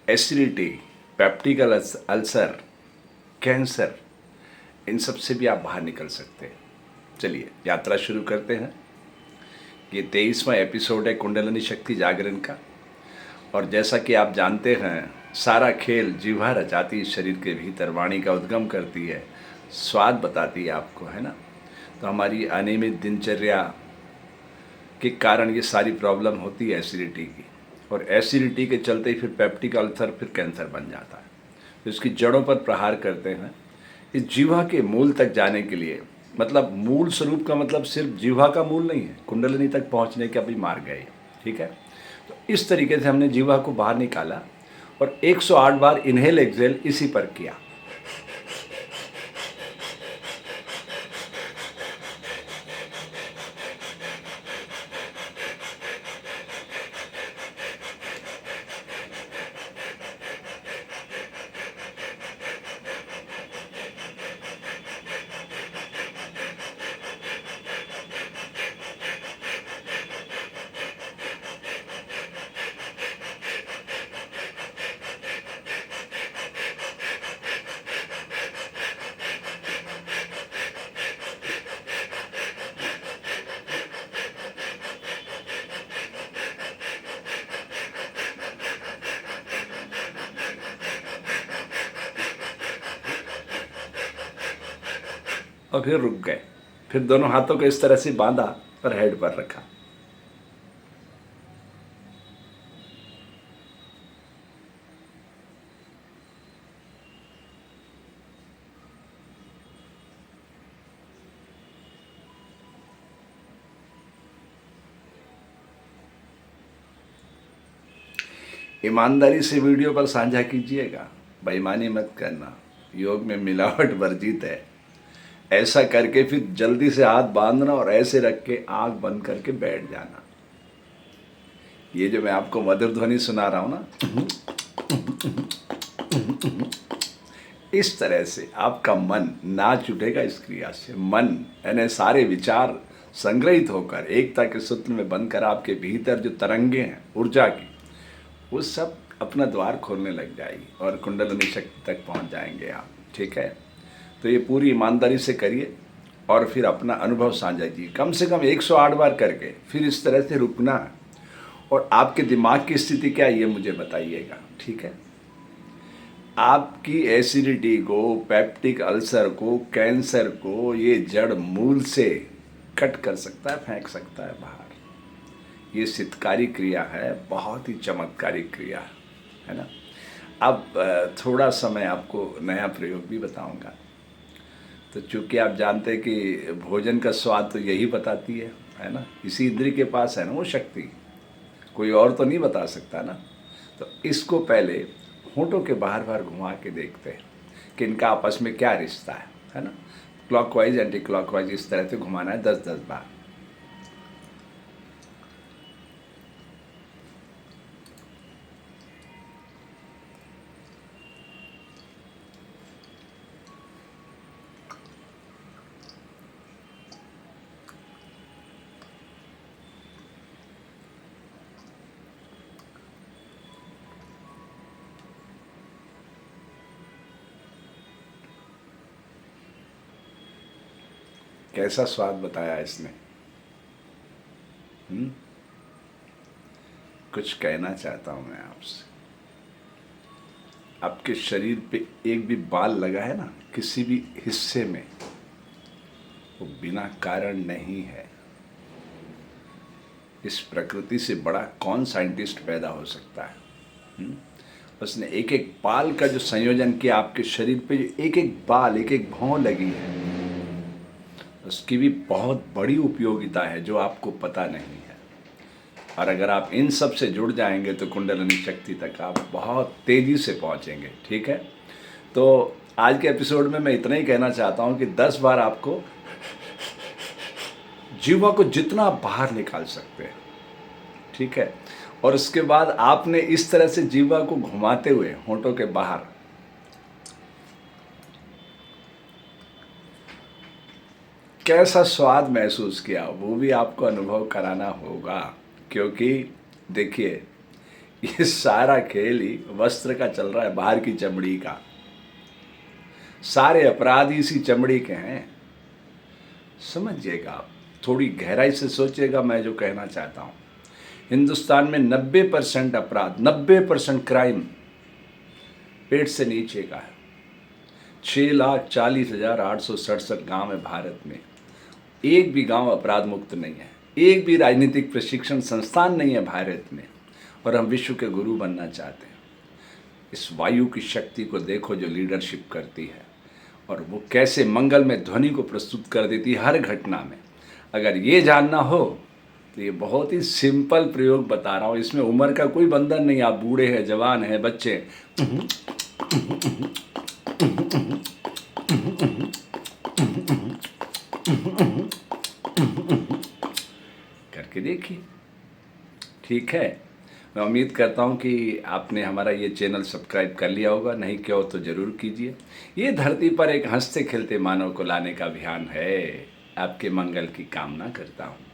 Acidity, peptic ulcer, cancer, इन सब से भी आप बाहर निकल सकते हैं। चलिए यात्रा शुरू करते हैं। ये 23वां एपिसोड है कुंडलिनी शक्ति जागरण का। और जैसा कि आप जानते हैं, सारा खेल जिह्वा रचाती शरीर के भीतर, वाणी का उद्गम करती है, स्वाद बताती है आपको, है ना। तो हमारी अनियमित दिनचर्या के कारण ये सारी प्रॉब्लम होती है एसिडिटी की, और एसिडिटी के चलते ही फिर पेप्टिक अल्सर, फिर कैंसर बन जाता है। तो इसकी जड़ों पर प्रहार करते हैं। इस जीवा के मूल तक जाने के लिए, मतलब मूल स्वरूप का मतलब सिर्फ जीवा का मूल नहीं है, कुंडलिनी तक पहुंचने का भी मार्ग है, ठीक है। तो इस तरीके से हमने जीवा को बाहर निकाला और 108 बार इनहेल एक्सहेल इसी पर किया। और फिर रुक गए। फिर दोनों हाथों को इस तरह से बांधा और हेड पर रखा। ईमानदारी से वीडियो पर साझा कीजिएगा, बेईमानी मत करना, योग में मिलावट वर्जित है। ऐसा करके फिर जल्दी से हाथ बांधना और ऐसे रख के आंख बंद करके बैठ जाना। ये जो मैं आपको मधुर ध्वनि सुना रहा हूं ना, इस तरह से आपका मन नाच उठेगा। इस क्रिया से मन यानी सारे विचार संग्रहित होकर एकता के सूत्र में बनकर आपके भीतर जो तरंगे हैं ऊर्जा की, वो सब अपना द्वार खोलने लग जाएगी और कुंडलिनी शक्ति तक पहुंच जाएंगे आप, ठीक है। तो ये पूरी ईमानदारी से करिए और फिर अपना अनुभव साझा कीजिए, कम से कम 108 बार करके। फिर इस तरह से रुकना है और आपके दिमाग की स्थिति क्या है ये मुझे बताइएगा, ठीक है। आपकी एसिडिटी को, पेप्टिक अल्सर को, कैंसर को ये जड़ मूल से कट कर सकता है, फेंक सकता है बाहर। ये सिद्धकारी क्रिया है, बहुत ही चमत्कारी क्रिया है ना। अब थोड़ा समय आपको नया प्रयोग भी बताऊंगा। तो चूँकि आप जानते हैं कि भोजन का स्वाद तो यही बताती है ना। इसी इंद्री के पास है ना वो शक्ति, कोई और तो नहीं बता सकता ना। तो इसको पहले होंठों के बाहर बाहर घुमा के देखते हैं कि इनका आपस में क्या रिश्ता है ना। क्लॉकवाइज एंटी क्लॉकवाइज इस तरह से घुमाना है 10-10 बार। कैसा स्वाद बताया इसने। कुछ कहना चाहता हूं मैं आपसे। आपके शरीर पे एक भी बाल लगा है ना किसी भी हिस्से में, वो बिना कारण नहीं है। इस प्रकृति से बड़ा कौन साइंटिस्ट पैदा हो सकता है। उसने एक एक बाल का जो संयोजन किया, आपके शरीर पे जो एक एक बाल, एक एक भौं लगी है, उसकी भी बहुत बड़ी उपयोगिता है जो आपको पता नहीं है। और अगर आप इन सब से जुड़ जाएंगे तो कुंडलिनी शक्ति तक आप बहुत तेज़ी से पहुंचेंगे, ठीक है। तो आज के एपिसोड में मैं इतना ही कहना चाहता हूं कि 10 बार आपको जीवा को जितना बाहर निकाल सकते हैं, ठीक है। और उसके बाद आपने इस तरह से जीवा को घुमाते हुए होंठों के बाहर कैसा स्वाद महसूस किया वो भी आपको अनुभव कराना होगा। क्योंकि देखिए, ये सारा खेल ही वस्त्र का चल रहा है, बाहर की चमड़ी का। सारे अपराध इसी चमड़ी के हैं। समझिएगा आप, थोड़ी गहराई से सोचिएगा मैं जो कहना चाहता हूँ। हिंदुस्तान में 90% अपराध, 90% क्राइम पेट से नीचे का है। 6,40,867 गांव है भारत में। एक भी गांव अपराध मुक्त नहीं है। एक भी राजनीतिक प्रशिक्षण संस्थान नहीं है भारत में। और हम विश्व के गुरु बनना चाहते हैं। इस वायु की शक्ति को देखो जो लीडरशिप करती है, और वो कैसे मंगल में ध्वनि को प्रस्तुत कर देती है हर घटना में। अगर ये जानना हो तो ये बहुत ही सिंपल प्रयोग बता रहा हूँ। इसमें उम्र का कोई बंधन नहीं। आप बूढ़े हैं, जवान हैं, बच्चे, करके देखिए। ठीक है, मैं उम्मीद करता हूँ कि आपने हमारा ये चैनल सब्सक्राइब कर लिया होगा। नहीं किया हो तो ज़रूर कीजिए। ये धरती पर एक हंसते खेलते मानव को लाने का अभियान है। आपके मंगल की कामना करता हूँ।